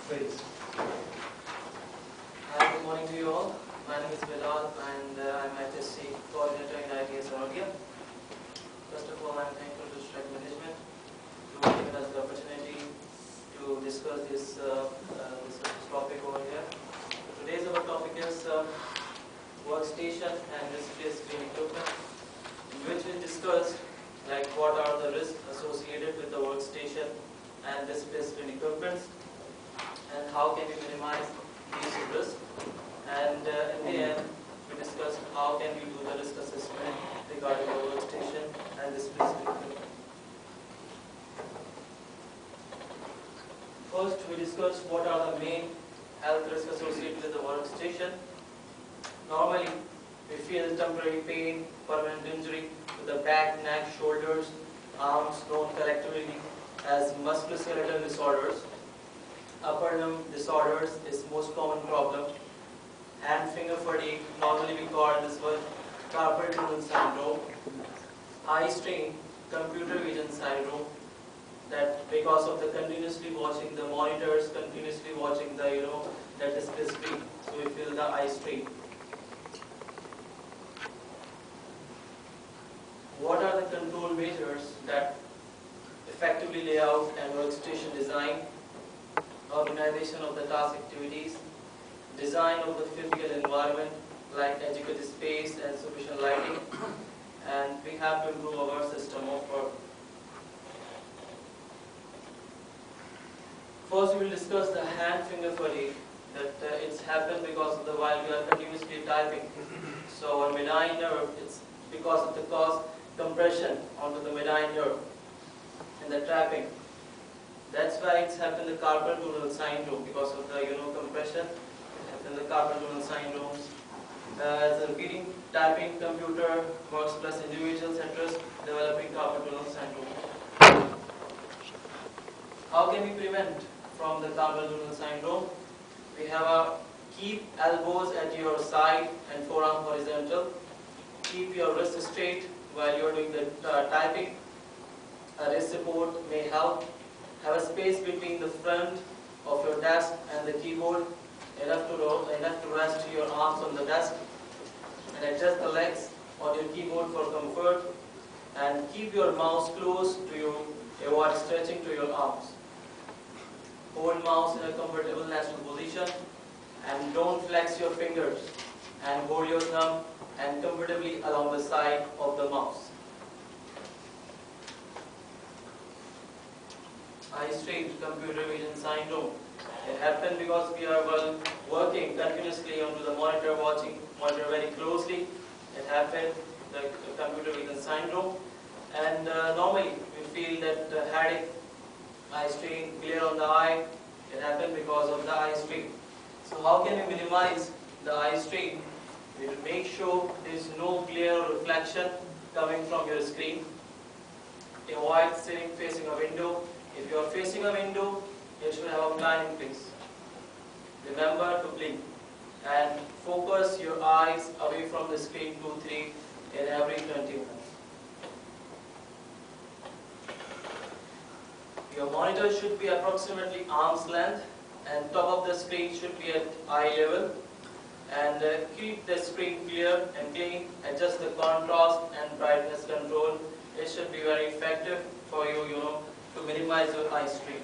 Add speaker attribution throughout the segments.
Speaker 1: Please.
Speaker 2: Hi, good morning to you all. My name is Bilal and I'm HSE Coordinator in ITS Arodia. First of all, I'm thankful to SRAK Management to giving us the opportunity to discuss this topic over here. Today's our topic is workstation and display screen equipment, in which we discuss like what are the risks associated with the workstation and display screen equipment, and how can we minimize these risks. And in the end, we discuss how can we do the risk assessment regarding the workstation and display screen equipment. First, we discuss what are the main health risks associated with the workstation. Normally, we feel temporary pain, permanent injury to the back, neck, shoulders, arms, known collectively as musculoskeletal disorders. Upper limb disorders is most common problem. Hand finger fatigue, normally we call this one carpal tunnel syndrome. Eye strain, computer vision syndrome, that because of the continuously watching the monitors, continuously watching the that display screen, so we feel the eye strain. What are the control measures that effectively lay out and workstation design, organization of the task activities, design of the physical environment like adequate space and sufficient lighting, and we have to improve our system of work. First, we will discuss the hand finger fatigue, that it's happened because of the while we are continuously typing. So our median nerve, it's because of the compression onto the median nerve and the trapping. That's why it's happened the carpal tunnel syndrome, because of the compression. It happened the carpal tunnel syndrome. As a repeating typing computer works plus individuals at risk developing carpal tunnel syndrome. How can we prevent from the carpal tunnel syndrome? We have a keep elbows at your side and forearm horizontal. Keep your wrist straight while you are doing the typing. A wrist support may help. Have a space between the front of your desk and the keyboard, enough to rest your arms on the desk, and adjust the legs on your keyboard for comfort. And keep your mouse close to you, avoid stretching to your arms. Hold mouse in a comfortable natural position and don't flex your fingers, and hold your thumb and comfortably along the side of the mouse. Eye strain, computer vision syndrome. It happens because we are working continuously onto the monitor, watching monitor very closely. It happens, the computer vision syndrome. And normally we feel that headache, eye strain, glare on the eye. It happens because of the eye strain. So how can we minimize the eye strain? We will make sure there is no glare or reflection coming from your screen. Avoid sitting facing a window. If you are facing a window, you should have a plan in place. Remember to blink and focus your eyes away from the screen 2-3 in every 20 minutes. Your monitor should be approximately arm's length, and top of the screen should be at eye level. And keep the screen clear and clean. Adjust the contrast and brightness control. It should be very effective for you, to minimize your eye strain.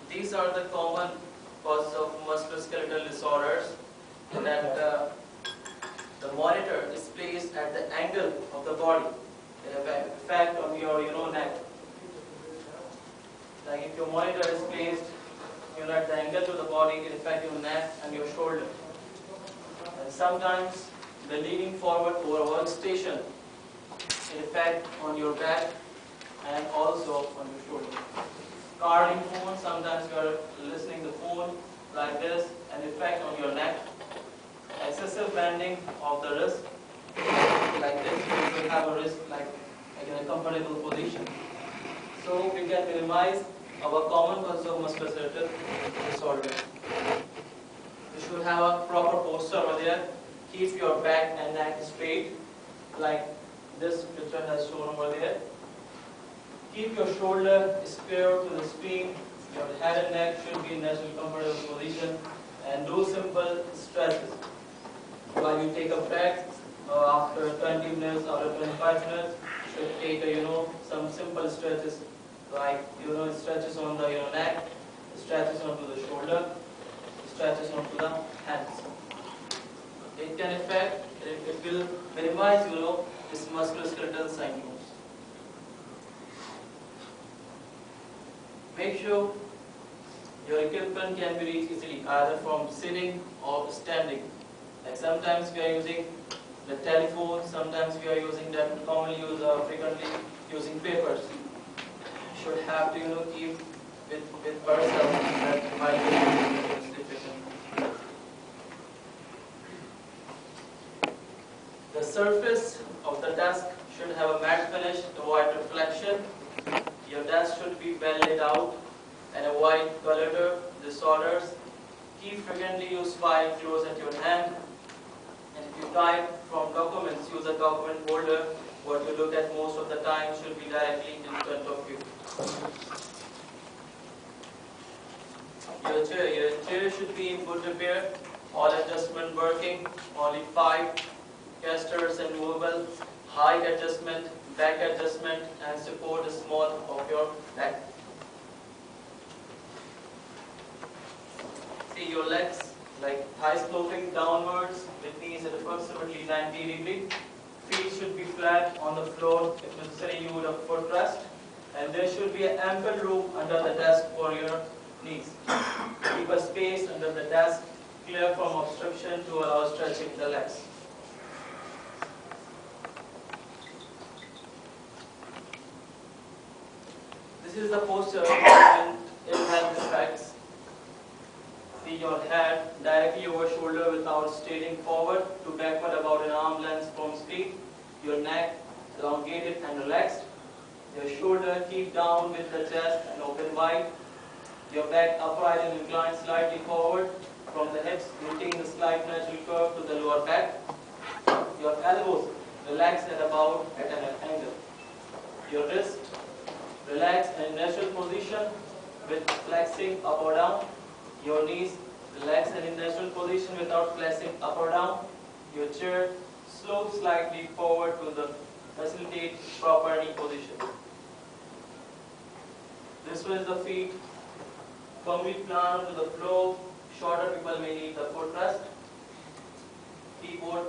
Speaker 2: These are the common causes of musculoskeletal disorders, that the monitor is placed at the angle of the body. It has an effect on your neck. Like if your monitor is placed at the angle to the body, it affects your neck and your shoulder. And sometimes the leaning forward over a workstation, it affects on your back and also on your shoulder. Carding phone, sometimes you are listening to the phone like this, and effect on your neck. Excessive bending of the wrist, like this, you will have a wrist like in a comfortable position. So we can minimize our common causes of musculoskeletal disorder. You should have a proper posture over there. Keep your back and neck straight, like this picture has shown over there. Keep your shoulder square to the screen. Your head and neck should be in natural comfortable position, and do simple stretches. While you take a break, after 20 minutes, after 25 minutes, you should take some simple stretches, like stretches on the neck, stretches onto the shoulder, stretches onto the hands. It can affect, it will minimize this musculoskeletal syndromes. Make sure your equipment can be reached easily, either from sitting or standing. Like sometimes we are using the telephone, sometimes we are using that commonly used frequently using papers. You should have to keep with yourself that might be difficult. The surface of the desk should have a matte finish to avoid reflection. Your desk should be well laid out and avoid clutter disorders. Keep frequently use file close at your hand. And if you type from documents, use a document holder. What you look at most of the time should be directly in front of you. Your chair should be in good repair. All adjustment working. Only 5 casters and movable. Height adjustment, back adjustment, and support is small of your back. See your legs, like thighs sloping downwards with knees at approximately 90 degrees. Feet should be flat on the floor. If necessary, you would have footrest. And there should be an ample room under the desk for your knees. Keep a space under the desk clear from obstruction to allow stretching the legs. This is the posture when it has effects. See your head directly over shoulder without straightening forward to backward about an arm length from screen. Your neck elongated and relaxed. Your shoulder keep down with the chest and open wide. Your back upright and inclined slightly forward from the hips, retain the slight natural curve to the lower back. Your elbows relax at about at an angle. Your wrist relax in natural position with flexing up or down. Your knees relax and in natural position without flexing up or down. Your chair slope slightly forward to facilitate proper knee position. This way is the feet firmly planted to the floor. Shorter people may need the footrest. Keyboard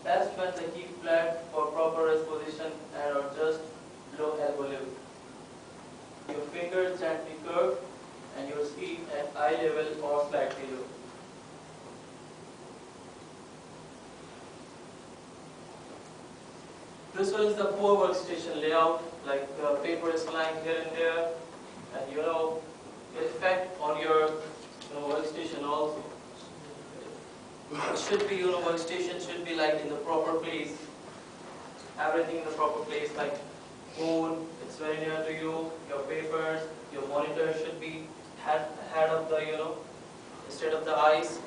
Speaker 2: best when they keep flat for proper rest position and are just below elbow level. Your fingers gently curved and your feet at eye level or slightly low. This one is the poor workstation layout, like paper is lying here and there, and it effect on your workstation also. It should be, workstation should be like in the proper place, everything in the proper place, like phone, it's very near to you, your papers, your monitor should be head of the, instead of the eyes.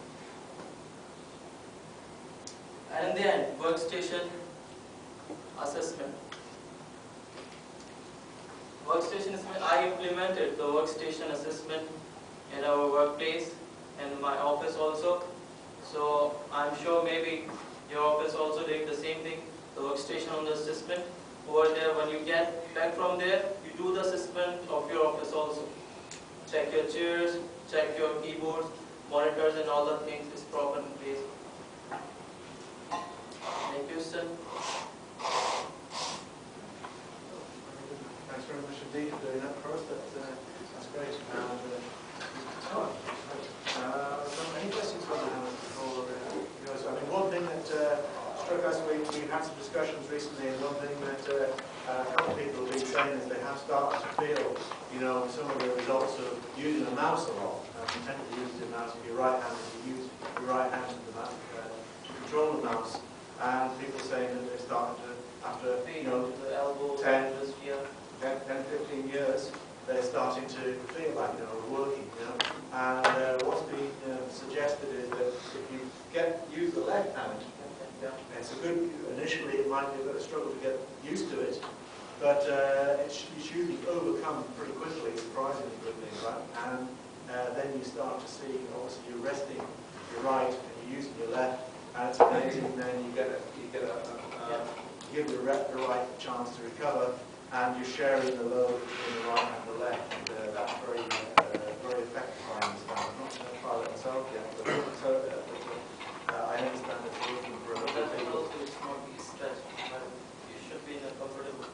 Speaker 2: And in the end, workstation assessment. Workstation assessment, I implemented the workstation assessment in our workplace and in my office also. So I'm sure maybe your office also did the same thing, the workstation on the assessment. Over there, when you get back from there, you do the assessment of your office also. Check your chairs, check your keyboards, monitors, and all the things is proper in place. Any question?
Speaker 1: Thanks very much indeed for doing that for us. That's great. Any questions on that before we go? So, one thing that struck us, we've had some discussions recently, and one thing that a couple of people have been saying is they have started to feel, some of the results of using a mouse a lot. You tend to use the mouse if you're right-handed, you use your right hand to control the mouse, and people saying that they're starting to, after
Speaker 2: the elbow,
Speaker 1: 10, 15 years, they're starting to feel like we're working. And what's being suggested is that if you use the left hand, it's a good, initially it might be a bit of a struggle to get used to it, but it's usually overcome pretty quickly, surprisingly quickly, right? And then you start to see, obviously you're resting your right and you're using your left, and it's amazing. Then you give the right chance to recover, and you're sharing the load between the right and the left, and that's very effective. I understand. I'm not going to try that myself yet, but I understand it's working for other
Speaker 2: That
Speaker 1: people.
Speaker 2: also is not be stretched, but you should be in a comfortable